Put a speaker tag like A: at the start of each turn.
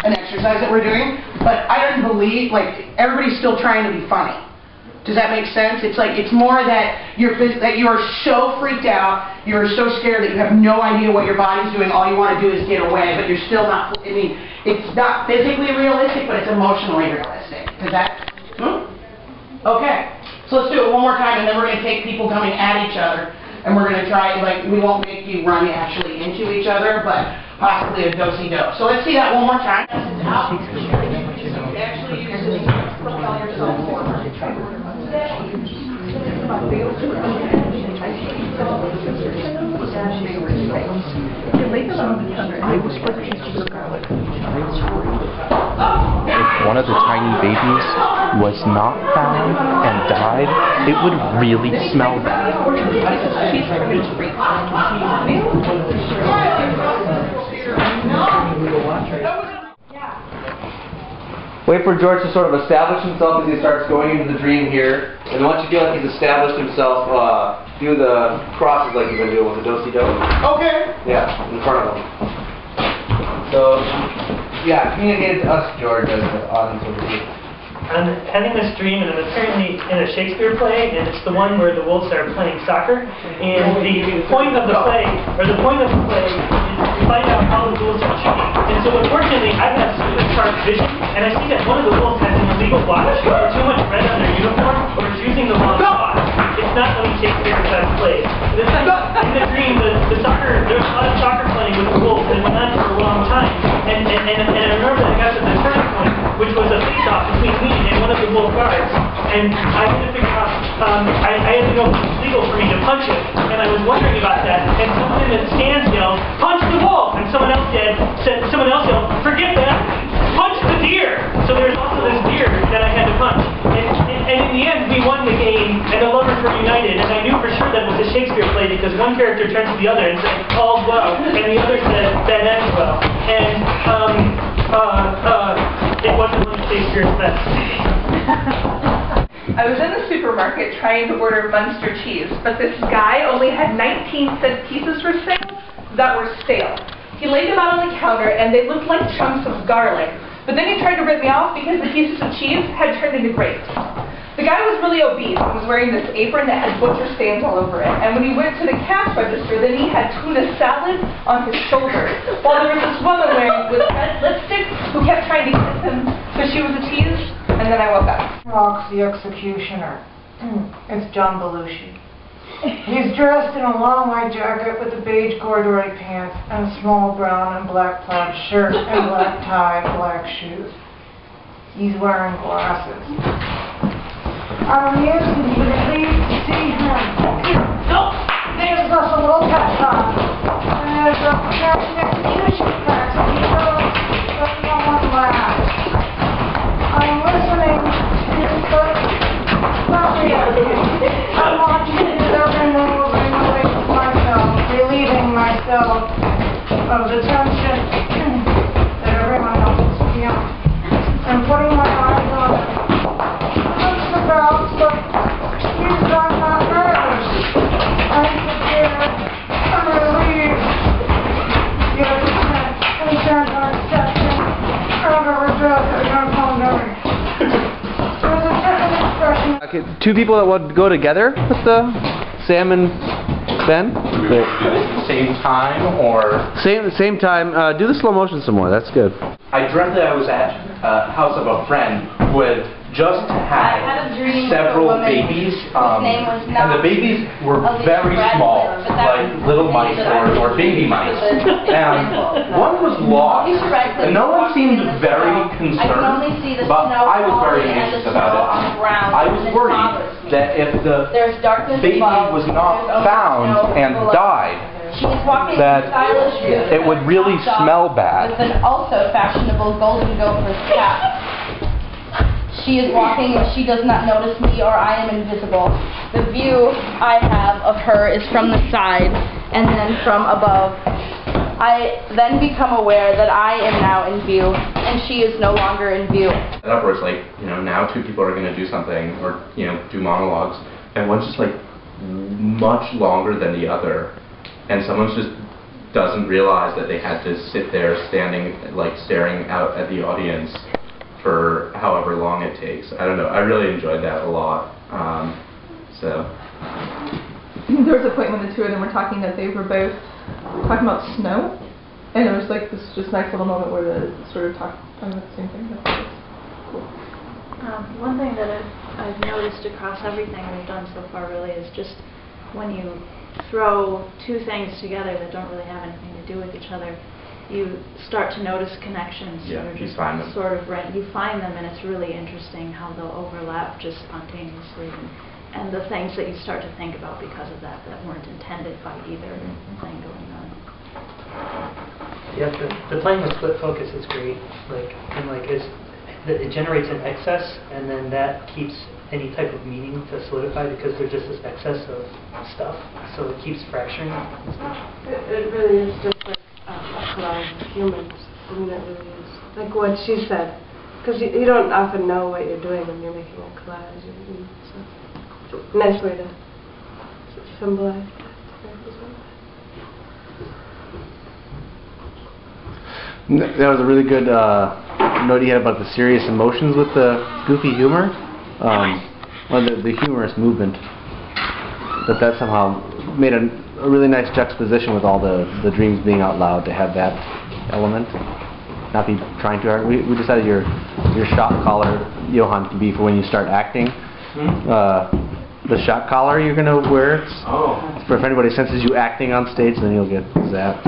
A: an exercise that we're doing, but I don't believe, like, everybody's still trying to be funny. Does that make sense? It's like, it's more that you are so freaked out, you are so scared that you have no idea what your body's doing, all you want to do is get away, but you're still not, I mean, it's not physically realistic, but it's emotionally realistic. Does that, Okay. So let's do it one more time, and then we're going to take people coming at each other, and we're going to try, like, we won't make you run actually into each other, but possibly a do-si-do. So let's see that one more time. Actually use this to propel yourself forward.
B: If one of the tiny babies was not found and died, it would really smell bad.
C: Wait for George to sort of establish himself as he starts going into the dream here. And then once you feel like he's established himself, do the crosses like you've been doing with the do-si-do.
A: Okay.
C: Yeah, in front of him. So, yeah, communicate to us, George, as the audience over here.
D: I'm having this dream, and I'm apparently in a Shakespeare play, and it's the one where the wolves are playing soccer. And the point of the play, is to find out how the wolves are cheating. And so unfortunately, I have super sharp vision, and I see that one of the wolves has an illegal watch, or too much red on their uniform, or is using the wrong watch. It's not what Shakespeare has played. In the dream, there's a lot of soccer playing with the wolves, and it went on for a long time. And I remember that I got to the turning point, which was a face-off between me and one of the wolf guards. And I had to figure out, I had to know if it was legal for me to punch it. And I was wondering about that. And someone in the stands yelled, "Punch the wolf!" And someone else yelled, "Forget that! Punch the deer!" So there's also this deer that I had to punch. And in the end, we won the game, and the lovers were united. And I knew for sure that it was a Shakespeare play because one character turned to the other and said, "All's well," and the other said, "That ends well." And it wasn't one of Shakespeare's best.
E: I was in the supermarket trying to order Munster cheese, but this guy only had 19-cent pieces for sale that were stale. He laid them out on the counter, and they looked like chunks of garlic. But then he tried to rip me off because the pieces of cheese had turned into grapes. The guy was really obese and was wearing this apron that had butcher stains all over it. And when he went to the cash register, then he had tuna salad on his shoulder. While there was this woman wearing with red lipstick who kept trying to kiss him because she was a tease. And then I woke up.
F: Walks the executioner. It's John Belushi. He's dressed in a long white jacket with a beige corduroy pants and a small brown and black plaid shirt and black tie, black shoes. He's wearing glasses. I'm amused and you would pleased to see him. Oh, there's us a little pep talk. And there's a catching execution practice. He goes, but no one laughs. I'm listening but not really. I'm watching every move and away from myself, relieving myself of the tension that everyone else is feeling, and putting my eyes on it. Looks about, but he's not nervous. I'm prepared. I'm relieved. Yet intent on accepting. Out of regret that I'm pondering. There's a certain expression.
C: Okay, two people that would go together with the Sam and Ben?
B: Same time or?
C: Same time. Do the slow motion some more. That's good.
B: I dreamt that I was at a house of a friend who had just had several babies, and the babies were very small, like little mice or baby mice, and one was lost, and no one seemed very concerned, but I was very anxious about it. I was worried that if the baby was not found and died, that it would really smell bad.
G: With an also fashionable golden gopher's cap. She is walking, she does not notice me, or I am invisible. The view I have of her is from the side, and then from above. I then become aware that I am now in view, and she is no longer in view.
B: Where it's like, now two people are going to do something, or, do monologues, and one's just like much longer than the other, and someone's just doesn't realize that they had to sit there staring out at the audience for however long it takes. I don't know. I really enjoyed that a lot.
H: There was a point when the two of them were talking that they were both talking about snow, and it was like this just nice little moment where they sort of talking about the same thing. That's cool.
I: One thing that I've noticed across everything we've done so far really is just when you throw two things together that don't really have anything to do with each other, you start to notice connections.
B: Yeah,
I: that are just
B: you find them.
I: sort of you find them, and it's really interesting how they'll overlap just spontaneously, and the things that you start to think about because of that weren't intended by either thing going on.
D: Yeah, the playing with split focus is great. It generates an excess, and then that keeps any type of meaning to solidify because there's just this excess of stuff, so it keeps fracturing and stuff.
J: It really is just like a collage of humans. I mean, it really is. Like what she said. Because you don't often know what you're doing when you're making a collage. So it's a nice way to symbolize that.
C: That was a really good note you had about the serious emotions with the goofy humor. The humorous movement. That somehow made a really nice juxtaposition with all the dreams being out loud to have that element. Not be trying too hard. We decided your shock collar, Johan, can be for when you start acting. The shock collar you're going to wear. For if anybody senses you acting on stage, then you'll get zapped.